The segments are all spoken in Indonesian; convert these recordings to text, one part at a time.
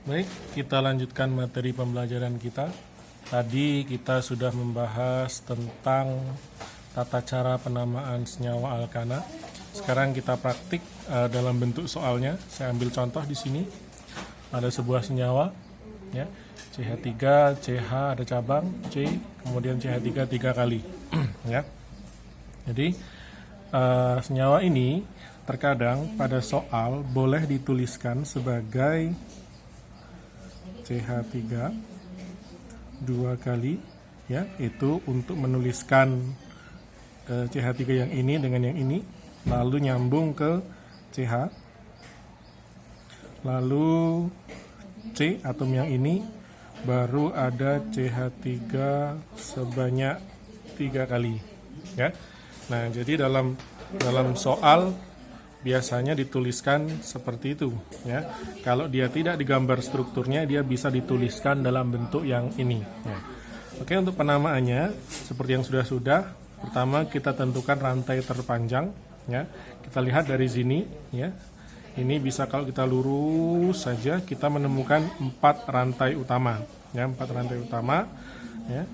Baik, kita lanjutkan materi pembelajaran kita. Tadi kita sudah membahas tentang tata cara penamaan senyawa alkana. Sekarang kita praktik dalam bentuk soalnya. Saya ambil contoh di sini. Ada sebuah senyawa, ya, CH3, CH ada cabang, C, kemudian CH3 3 kali, ya. Jadi senyawa ini terkadang pada soal boleh dituliskan sebagai CH3 2 kali, ya, itu untuk menuliskan CH3 yang ini dengan yang ini, lalu nyambung ke CH, lalu C atom yang ini baru ada CH3 sebanyak 3 kali, ya. Nah, jadi dalam soal biasanya dituliskan seperti itu, ya. Kalau dia tidak digambar strukturnya, dia bisa dituliskan dalam bentuk yang ini, ya. Oke, untuk penamaannya seperti yang sudah pertama kita tentukan rantai terpanjang, ya. Kita lihat dari sini, ya. Ini bisa kalau kita lurus saja kita menemukan 4 rantai utama, ya, 4 rantai utama, ya.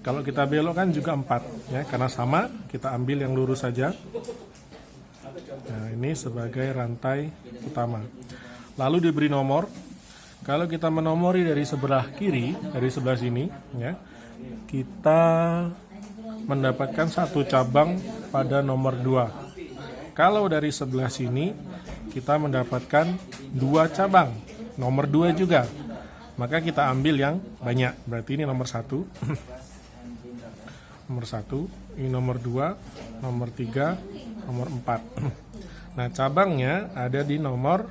Kalau kita belokkan juga 4, ya, karena sama, kita ambil yang lurus saja. Nah, ini sebagai rantai utama. Lalu diberi nomor. Kalau kita menomori dari sebelah kiri, dari sebelah sini, ya, kita mendapatkan satu cabang pada nomor 2. Kalau dari sebelah sini, kita mendapatkan 2 cabang, nomor 2 juga. Maka kita ambil yang banyak. Berarti ini nomor 1. Nomor 1, ini nomor 2, nomor 3, nomor 4. Nah, cabangnya ada di nomor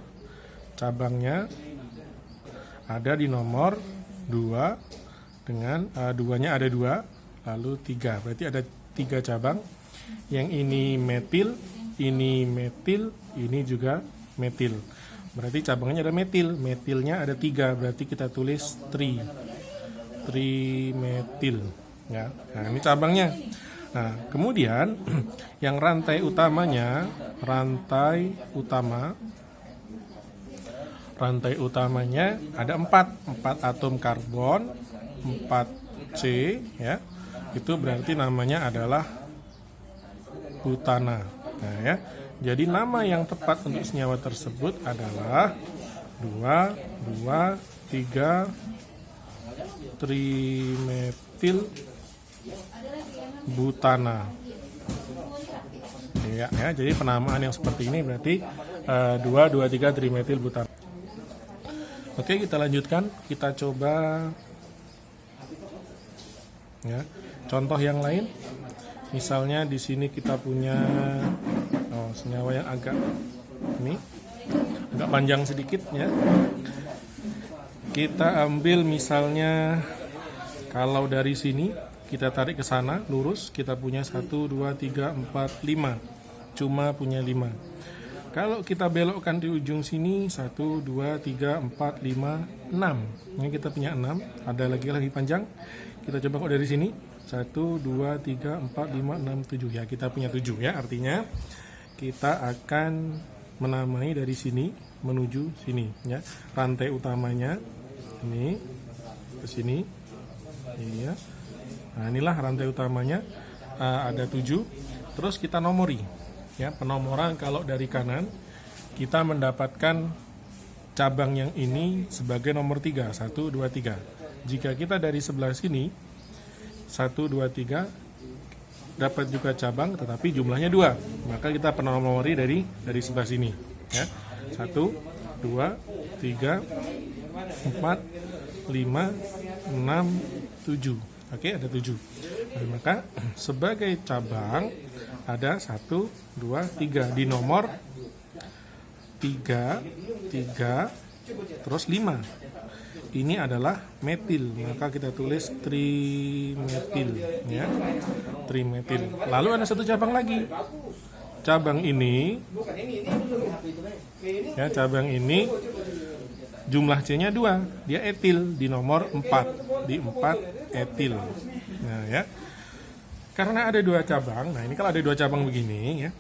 2 dengan 2-nya ada 2, lalu 3. Berarti ada 3 cabang. Yang ini metil, ini metil, ini juga metil. Berarti cabangnya ada metil. Metilnya ada 3, berarti kita tulis trimetil, ya. Nah, ini cabangnya. Nah, kemudian yang rantai utamanya ada 4 atom karbon, 4 C, ya. Itu berarti namanya adalah butana. Nah, ya. Jadi nama yang tepat untuk senyawa tersebut adalah 2,2,3 trimetil butana. Ya, jadi penamaan yang seperti ini berarti 2,2,3 trimetil butana. Oke, kita lanjutkan. Kita coba, ya, contoh yang lain. Misalnya di sini kita punya senyawa yang agak panjang sedikit, ya. Kita ambil misalnya kalau dari sini kita tarik ke sana lurus, kita punya 1, 2, 3, 4, 5. Cuma punya 5. Kalau kita belokkan di ujung sini 1, 2, 3, 4, 5, 6. Ini kita punya 6. Ada lagi panjang. Kita coba kok dari sini 1, 2, 3, 4, 5, 6, 7. Ya, kita punya 7, ya. Artinya kita akan menamai dari sini menuju sini, ya. Rantai utamanya ini ke sini. Iya. Nah, inilah rantai utamanya, ada 7. Terus kita nomori, ya. Penomoran kalau dari kanan kita mendapatkan cabang yang ini sebagai nomor 3, 1, 2, 3. Jika kita dari sebelah sini 1, 2, 3 dapat juga cabang tetapi jumlahnya 2, maka kita penomori dari sebelah sini, ya. 1, 2, 3, 4, 5, 6, 7. Oke, ada 7. Nah, maka sebagai cabang ada 1, 2, 3 di nomor 3, terus 5. Ini adalah metil, maka kita tulis trimetil, ya. Trimetil. Lalu ada satu cabang lagi. Cabang ini, ya, cabang ini jumlah C-nya 2, dia etil di nomor 4, di 4 etil. Nah, ya. Karena ada 2 cabang, nah ini kalau ada 2 cabang begini, ya,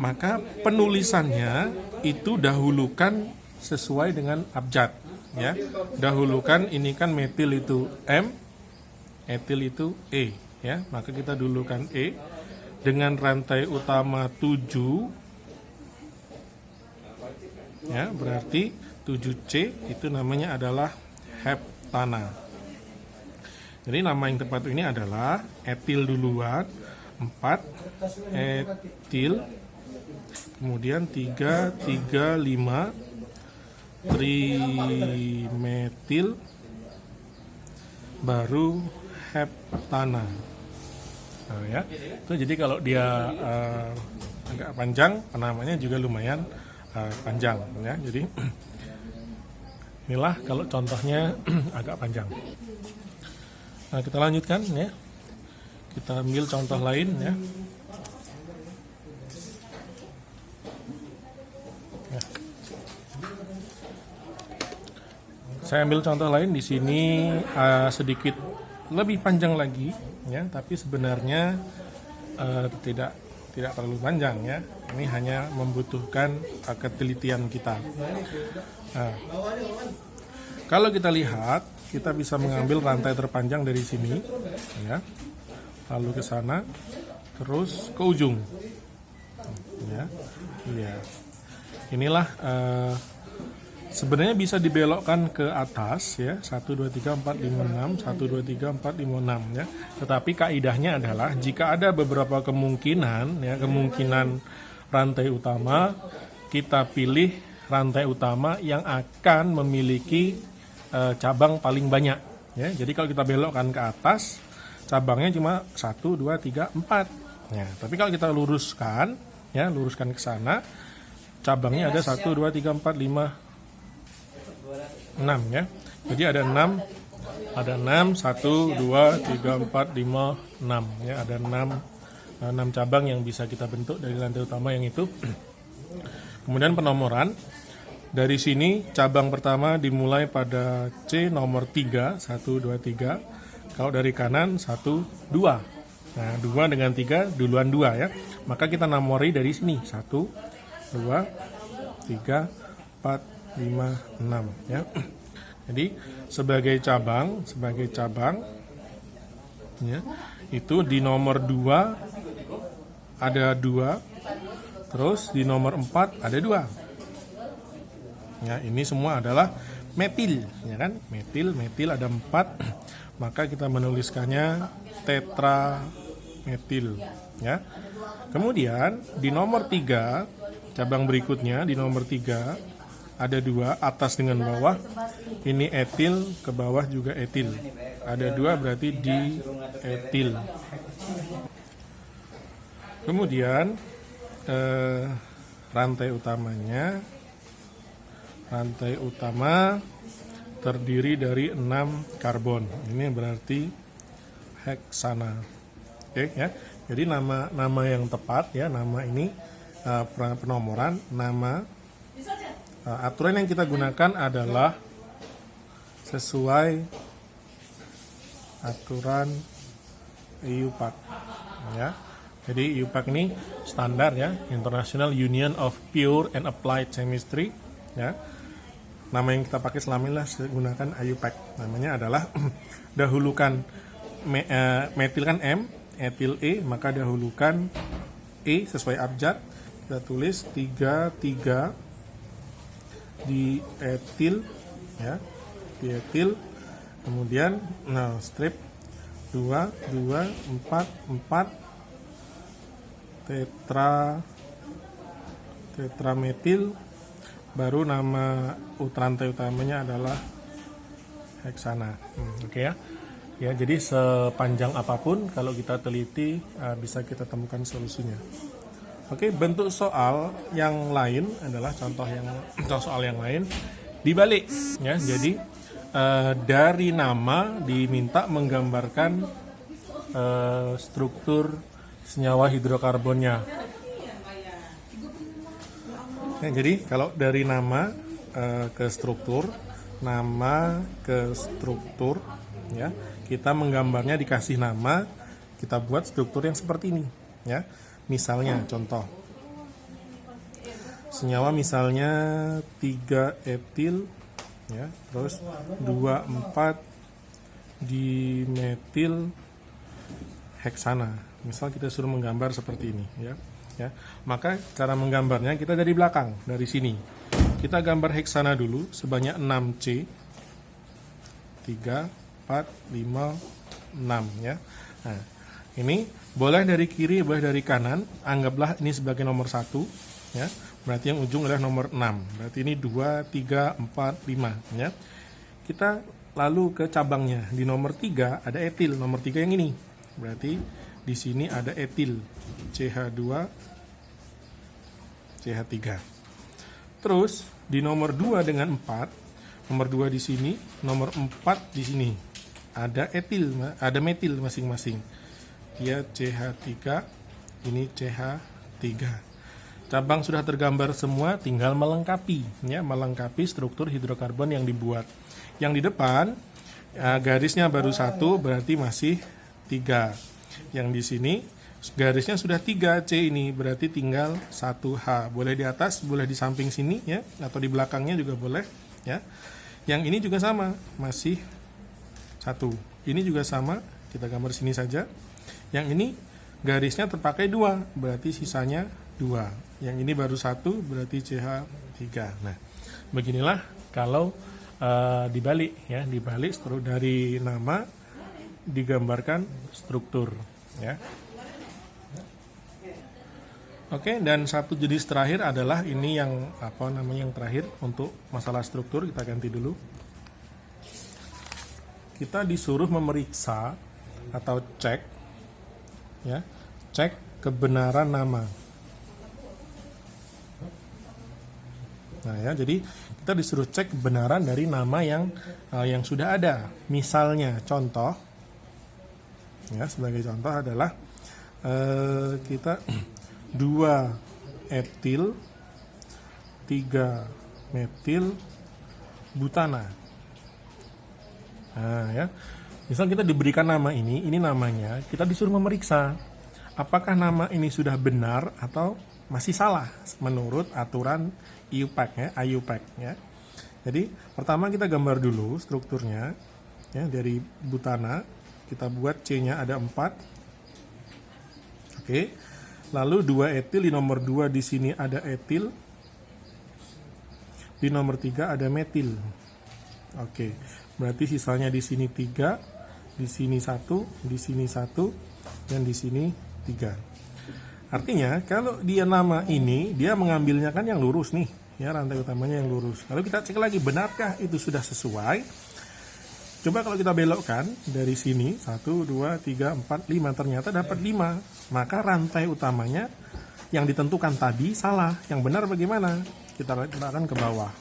maka penulisannya itu dahulukan sesuai dengan abjad. ya. Dahulukan ini kan metil itu M, etil itu E, ya. Maka kita dahulukan E dengan rantai utama 7, ya, berarti 7C itu namanya adalah heptana. Jadi nama yang tepat ini adalah etil duluan, 4 etil, kemudian 3, 5 trimetil, baru heptana. Nah, ya. Itu jadi kalau dia agak panjang, penamanya juga lumayan panjang, ya. Jadi inilah kalau contohnya agak panjang. Nah, kita lanjutkan, ya. Kita ambil contoh lain, ya. Saya ambil contoh lain di sini sedikit lebih panjang lagi, ya, tapi sebenarnya tidak terlalu panjang, ya. Ini hanya membutuhkan ketelitian kita. Nah, kalau kita lihat, kita bisa mengambil rantai terpanjang dari sini, ya, lalu ke sana, terus ke ujung, ya, iya. Inilah sebenarnya bisa dibelokkan ke atas, ya, 1, 2, 3, 4, 5, 6, 1, 2, 3, 4, 5, 6, ya. Tetapi kaidahnya adalah jika ada beberapa kemungkinan, ya, kemungkinan rantai utama, kita pilih rantai utama yang akan memiliki cabang paling banyak, ya. Jadi kalau kita belokkan ke atas, cabangnya cuma 1, 2, 3, 4. Ya, tapi kalau kita luruskan, ya, luruskan ke sana, cabangnya ada 1, 2, 3, 4, 5, 6, ya. Jadi ada 6, 1, 2, 3, 4, 5, 6, ya. Ada 6 cabang yang bisa kita bentuk dari rantai utama yang itu. Kemudian penomoran. Dari sini cabang pertama dimulai pada C nomor 3, 1, 2, 3. Kalau dari kanan 1, 2. Nah, 2 dengan 3 duluan 2, ya. Maka kita nomori dari sini 1, 2, 3, 4, 5, 6, ya. Jadi sebagai cabang, ya, itu di nomor 2 ada 2, terus di nomor 4 ada 2. Ya, ini semua adalah metil, ya kan? Metil ada 4, maka kita menuliskannya tetrametil, ya. Kemudian di nomor 3, cabang berikutnya di nomor 3 ada 2, atas dengan bawah. Ini etil, ke bawah juga etil. Ada 2 berarti di etil. Kemudian rantai utama terdiri dari 6 karbon. Ini berarti heksana. Oke, ya. Jadi nama yang tepat, ya, nama ini penomoran, nama aturan yang kita gunakan adalah sesuai aturan IUPAC, ya. Jadi IUPAC ini standar, ya, International Union of Pure and Applied Chemistry, ya. Nama yang kita pakai selama ini gunakan IUPAC. Namanya adalah dahulukan metil kan M, etil E, maka dahulukan E sesuai abjad. Kita tulis 3 di etil, ya, di etil. Kemudian strip 2 4 tetrametil, baru nama rantai utamanya adalah heksana. Oke, ya. Ya, jadi sepanjang apapun kalau kita teliti bisa kita temukan solusinya. Oke, bentuk soal yang lain adalah contoh soal yang lain dibalik, ya. Jadi dari nama diminta menggambarkan struktur senyawa hidrokarbonnya. Ya, jadi kalau dari nama ke struktur, ya, kita menggambarnya dikasih nama, kita buat struktur yang seperti ini, ya. Misalnya contoh senyawa misalnya 3 etil, ya. Terus 24 dimetil heksana. Misal kita suruh menggambar seperti ini, ya. Maka cara menggambarnya kita dari belakang, dari sini. Kita gambar heksana dulu sebanyak 6C. 3, 4, 5, 6, ya. Nah, ini boleh dari kiri, boleh dari kanan. Anggaplah ini sebagai nomor 1, ya. Berarti yang ujung adalah nomor 6. Berarti ini 2, 3, 4, 5, ya. Kita lalu ke cabangnya. Di nomor 3 ada etil, nomor 3 yang ini. Berarti di sini ada etil, CH2, CH3. Terus di nomor 2 dengan 4, nomor 2 di sini, nomor 4 di sini. Ada etil, ada metil masing-masing. Dia CH3, ini CH3. Cabang sudah tergambar semua, tinggal melengkapi, ya, melengkapi struktur hidrokarbon yang dibuat. Yang di depan garisnya baru 1, berarti masih 3. Yang di sini garisnya sudah 3C ini, berarti tinggal 1H. Boleh di atas, boleh di samping sini, ya, atau di belakangnya juga boleh, ya. Yang ini juga sama, masih 1. Ini juga sama, kita gambar sini saja. Yang ini garisnya terpakai 2, berarti sisanya 2. Yang ini baru 1, berarti CH3. Nah, beginilah kalau dibalik, ya, dibalik dari nama digambarkan struktur, ya. Oke, dan satu jenis terakhir adalah ini yang yang terakhir untuk masalah struktur. Kita ganti dulu. Kita disuruh memeriksa atau cek, ya, cek kebenaran nama. Nah, ya, jadi kita disuruh cek kebenaran dari nama yang sudah ada. Misalnya contoh, ya, sebagai contoh adalah kita 2 etil 3 metil butana. Nah, ya, misal kita diberikan nama ini namanya, kita disuruh memeriksa apakah nama ini sudah benar atau masih salah menurut aturan IUPAC, ya, IUPAC, ya. Jadi pertama kita gambar dulu strukturnya, ya, dari butana. Kita buat C-nya ada 4. Oke. Lalu 2 etil, di nomor 2 di sini ada etil. Di nomor 3 ada metil. Oke. Berarti sisanya di sini 3, di sini 1, di sini 1, dan di sini 3. Artinya kalau dia nama ini, dia mengambilnya kan yang lurus nih, ya, rantai utamanya yang lurus. Lalu kita cek lagi, benarkah itu sudah sesuai? Coba kalau kita belokkan dari sini 1, 2, 3, 4, 5, ternyata dapat 5. Maka rantai utamanya yang ditentukan tadi salah. Yang benar bagaimana? Kita letakkan ke bawah.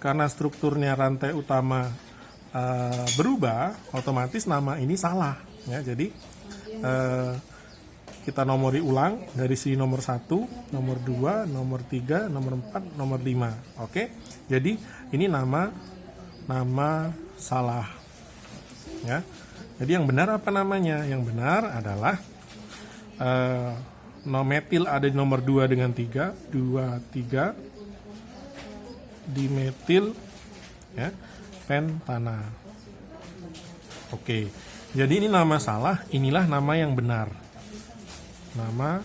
Karena strukturnya rantai utama berubah, otomatis nama ini salah, ya. Jadi kita nomori ulang dari sini nomor 1, nomor 2, nomor 3, nomor 4, nomor 5. Oke. Jadi ini nama salah, ya. Jadi yang benar apa namanya? Yang benar adalah metil ada di nomor 2 dengan 3, 2, 3 dimetil, ya, pentana. Oke. Jadi ini nama salah, inilah nama yang benar. Nama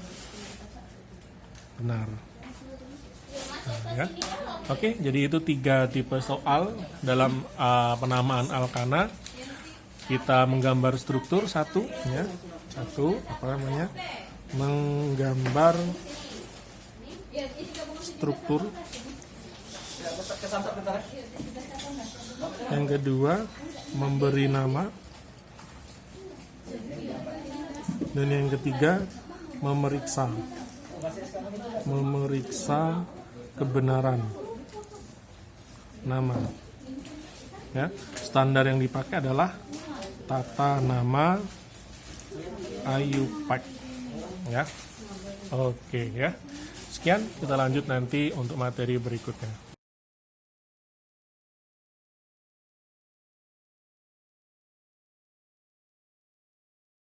benar. Nah, ya. Oke, jadi itu 3 tipe soal dalam penamaan alkana. Kita menggambar struktur satu, ya. Menggambar struktur. Yang kedua, memberi nama. Dan yang ketiga, memeriksa kebenaran nama, ya. Standar yang dipakai adalah tata nama IUPAC, ya. Oke, ya. Sekian, kita lanjut nanti untuk materi berikutnya.